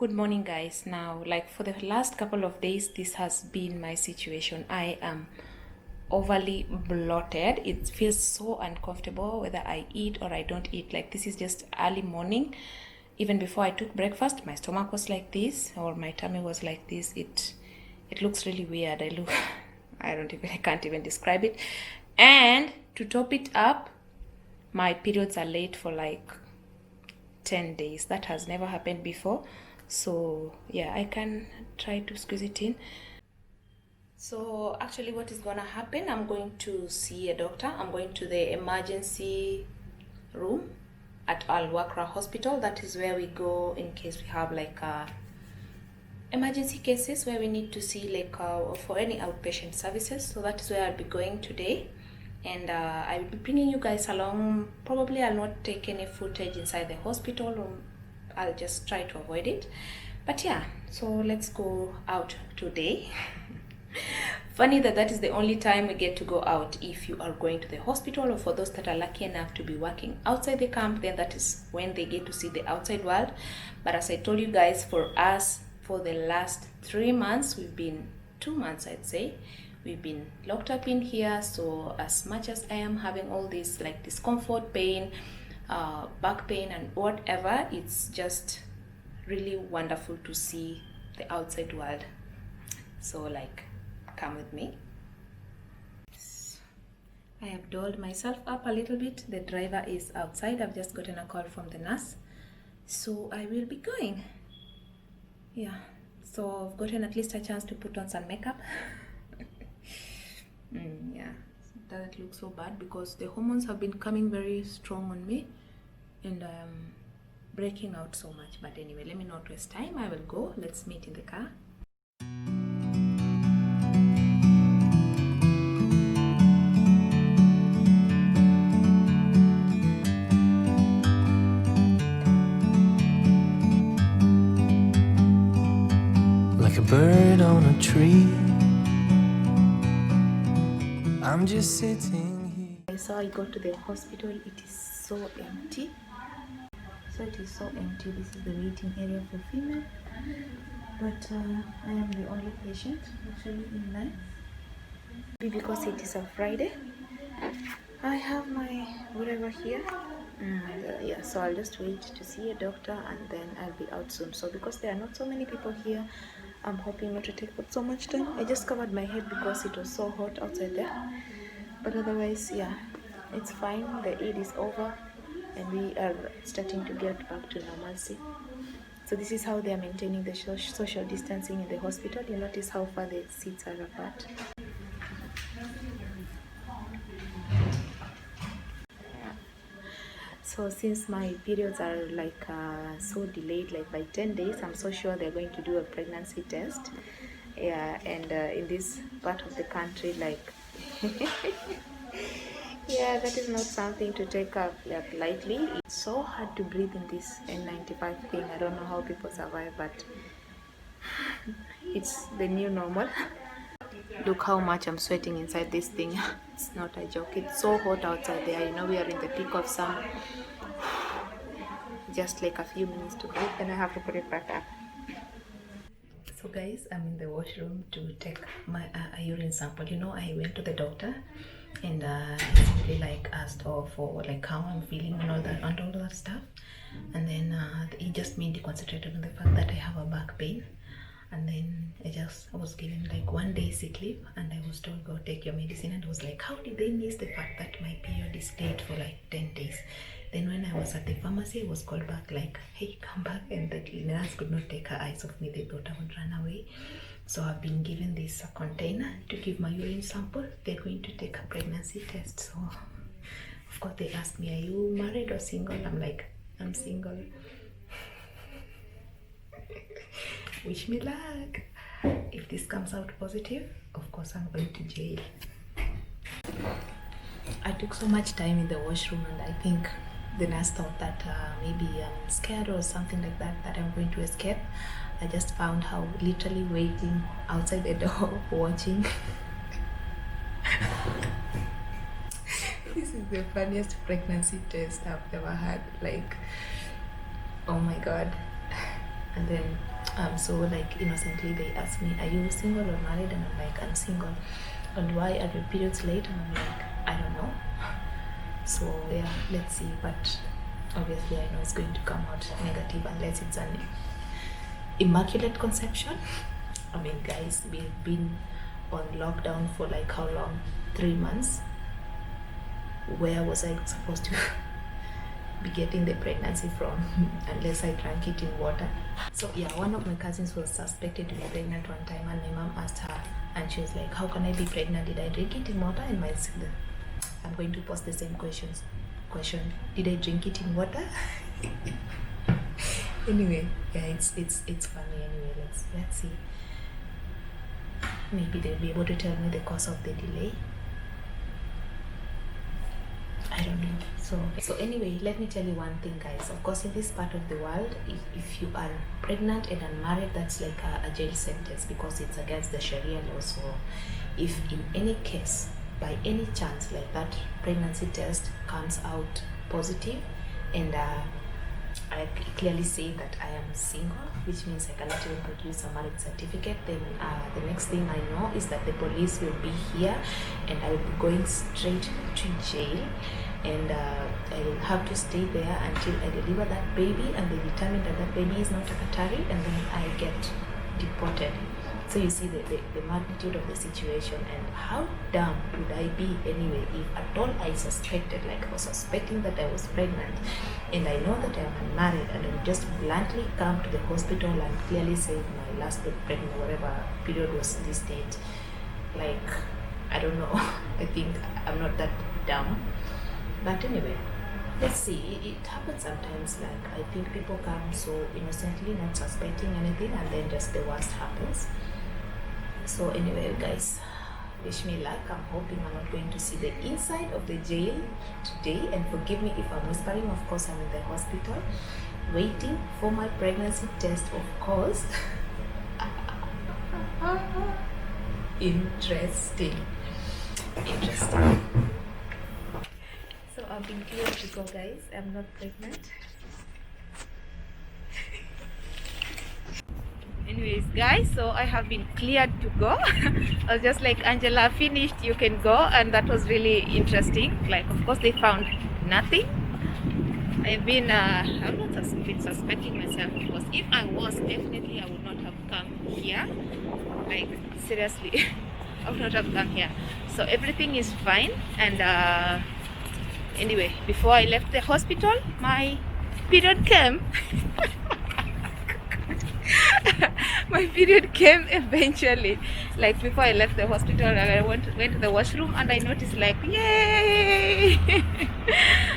Good morning, guys. Now, like for the last couple of days, this has been my situation. I am overly bloated. It feels so uncomfortable whether I eat or I don't eat. Like, this is just early morning. Even before I took breakfast, my stomach was like this, or my tummy was like this. It looks really weird. I can't even describe it. And to top it up, my periods are late for like 10 days. That has never happened before. So yeah, I can try to squeeze it in. So actually what is gonna happen, I'm going to see a doctor. I'm going to the emergency room at Al Wakra Hospital. That is where we go in case we have like emergency cases where we need to see like for any outpatient services. So that is where I'll be going today, and I will be bringing you guys along. Probably I'll not take any footage inside the hospital, or I'll just try to avoid it. But yeah, so let's go out today. Funny that is the only time we get to go out if you are going to the hospital, or for those that are lucky enough to be working outside the camp, then that is when they get to see the outside world. But as I told you guys, for us, for the last 3 months, 2 months I'd say, we've been locked up in here. So as much as I am having all this like discomfort, pain, back pain and whatever, it's just really wonderful to see the outside world. So like, come with me. I have dolled myself up a little bit. The driver is outside. I've just gotten a call from the nurse, so I will be going. Yeah, so I've gotten at least a chance to put on some makeup. Yeah, it doesn't look so bad because the hormones have been coming very strong on me, and I am breaking out so much. But anyway, let me not waste time. I will go. Let's meet in the car. Like a bird on a tree, I'm just sitting here. So I go to the hospital. It is so empty. So it is so empty. This is the waiting area for female, but I am the only patient actually in line. Because it is a Friday, I have my whatever here, and yeah, so I'll just wait to see a doctor and then I'll be out soon. So because there are not so many people here, I'm hoping not to take up so much time. I just covered my head because it was so hot outside there, but otherwise, yeah, it's fine. The Eid is over and we are starting to get back to normalcy. So this is how they are maintaining the social distancing in the hospital. You notice how far the seats are apart. So since my periods are like so delayed, like by 10 days, I'm so sure they're going to do a pregnancy test. Yeah, and in this part of the country, like yeah, that is not something to take up like lightly. It's so hard to breathe in this N95 thing. I don't know how people survive, but it's the new normal. Look how much I'm sweating inside this thing. It's not a joke. It's so hot outside there. You know, we are in the peak of summer. Just like a few minutes to breathe, then I have to put it back up. So guys, I'm in the washroom to take my a urine sample. You know, I went to the doctor and he simply like asked for like how I'm feeling and all that stuff, and then he just mainly concentrated on the fact that I have a back pain. And then I was given like 1 day sick leave, and I was told, go take your medicine. And I was like, how did they miss the fact that my period is late for like 10 days? Then when I was at the pharmacy, I was called back like, hey, come back. And the nurse could not take her eyes off me. They thought I would run away. So I've been given this container to give my urine sample. They're going to take a pregnancy test. So of course they asked me, are you married or single? I'm like, I'm single. Wish me luck. If this comes out positive, of course I'm going to jail. I took so much time in the washroom, and I think the nurse thought that maybe I'm scared or something like that I'm going to escape. I just found how literally waiting outside the door watching. This is the funniest pregnancy test I've ever had. Like, oh my god. And then So like innocently they asked me, are you single or married? And I'm like, I'm single. And why are your periods late? And I'm like, I don't know. So yeah, let's see. But obviously I know it's going to come out negative unless it's an immaculate conception. I mean, guys, we've been on lockdown for like how long? 3 months. Where was I supposed to be getting the pregnancy from unless I drank it in water? So yeah, one of my cousins was suspected to be pregnant one time, and my mom asked her, and she was like, how can I be pregnant? Did I drink it in water? And I'm going to post the same question, did I drink it in water? Anyway, yeah, it's funny. Anyway, let's see. Maybe they'll be able to tell me the cause of the delay. I don't know. So anyway, let me tell you one thing, guys. Of course, in this part of the world, if you are pregnant and unmarried, that's like a jail sentence, because it's against the Sharia law. So if in any case, by any chance, like that pregnancy test comes out positive, and I clearly say that I am single, which means I cannot even produce a marriage certificate, then the next thing I know is that the police will be here, and I will be going straight to jail, and I will have to stay there until I deliver that baby, and they determine that that baby is not a Qatari, and then I get deported. So you see the magnitude of the situation, and how dumb would I be anyway if at all I suspected, like I was suspecting that I was pregnant, and I know that I am unmarried, and I would just bluntly come to the hospital and clearly say my last pregnant, whatever period was this date. Like, I don't know. I think I'm not that dumb. But anyway, let's see. It happens sometimes. Like, I think people come so innocently, not suspecting anything, and then just the worst happens. So anyway, guys, wish me luck. I'm hoping I'm not going to see the inside of the jail today, and forgive me if I'm whispering. Of course, I'm in the hospital waiting for my pregnancy test, of course. Interesting. So I've been cleared to go, guys. I'm not pregnant. Anyways, guys, so I have been cleared to go. I was just like, Angela, finished, you can go. And that was really interesting. Like, of course, they found nothing. I've not been suspecting myself, because if I was, definitely I would not have come here. Like, seriously, I would not have come here. So everything is fine. And anyway, before I left the hospital, my period came. My period came eventually. Like, before I left the hospital, I went to the washroom, and I noticed, like, yay!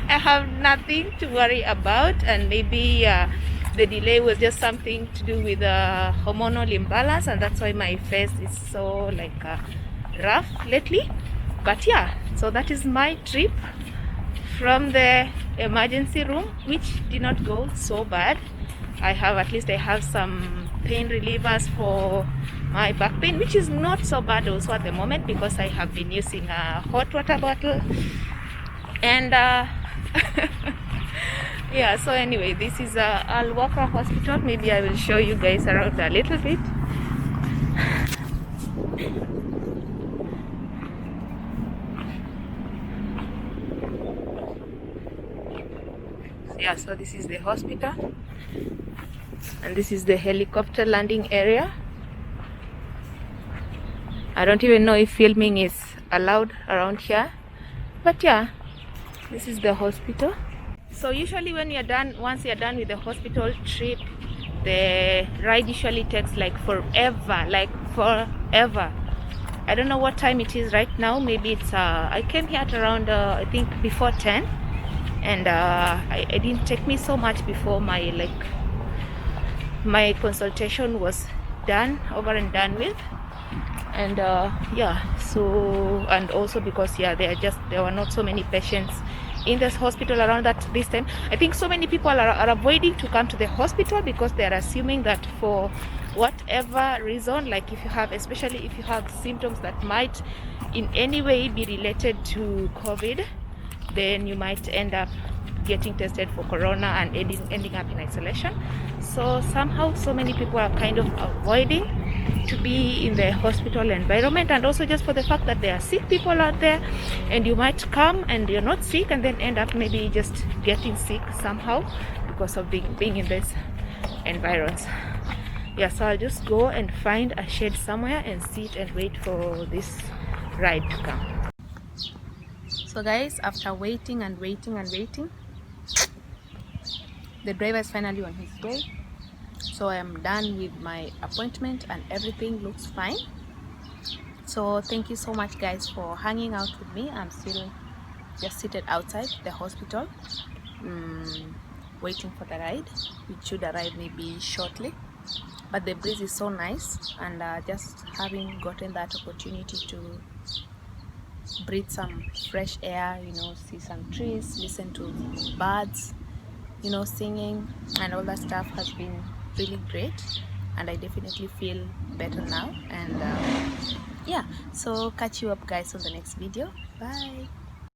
I have nothing to worry about, and maybe the delay was just something to do with hormonal imbalance, and that's why my face is so like rough lately. But yeah, so that is my trip from the emergency room, which did not go so bad. I have some pain relievers for my back pain, which is not so bad also at the moment, because I have been using a hot water bottle. And yeah, so anyway, this is Al Waka Hospital. Maybe I will show you guys around a little bit. Yeah, so this is the hospital, and this is the helicopter landing area. I don't even know if filming is allowed around here, but yeah, this is the hospital. So usually when you're done, once you're done with the hospital trip, the ride usually takes like forever. I don't know what time it is right now. Maybe it's I came here at around I think before 10, and it didn't take me so much before my consultation was over and done with. And yeah, so, and also because yeah, there were not so many patients in this hospital around this time. I think so many people are avoiding to come to the hospital because they are assuming that for whatever reason, like especially if you have symptoms that might in any way be related to COVID, then you might end up getting tested for corona and ending up in isolation. So somehow so many people are kind of avoiding to be in the hospital environment, and also just for the fact that there are sick people out there, and you might come and you're not sick and then end up maybe just getting sick somehow because of being in this environment. Yeah, so I'll just go and find a shade somewhere and sit and wait for this ride to come. So guys, after waiting and waiting and waiting, the driver is finally on his way. So I am done with my appointment and everything looks fine. So thank you so much guys for hanging out with me. I'm still just seated outside the hospital, waiting for the ride, which should arrive maybe shortly. But the breeze is so nice, and just having gotten that opportunity to breathe some fresh air, you know, see some trees, listen to birds, you know, singing and all that stuff has been really great, and I definitely feel better now. And yeah, so catch you up guys on the next video. Bye.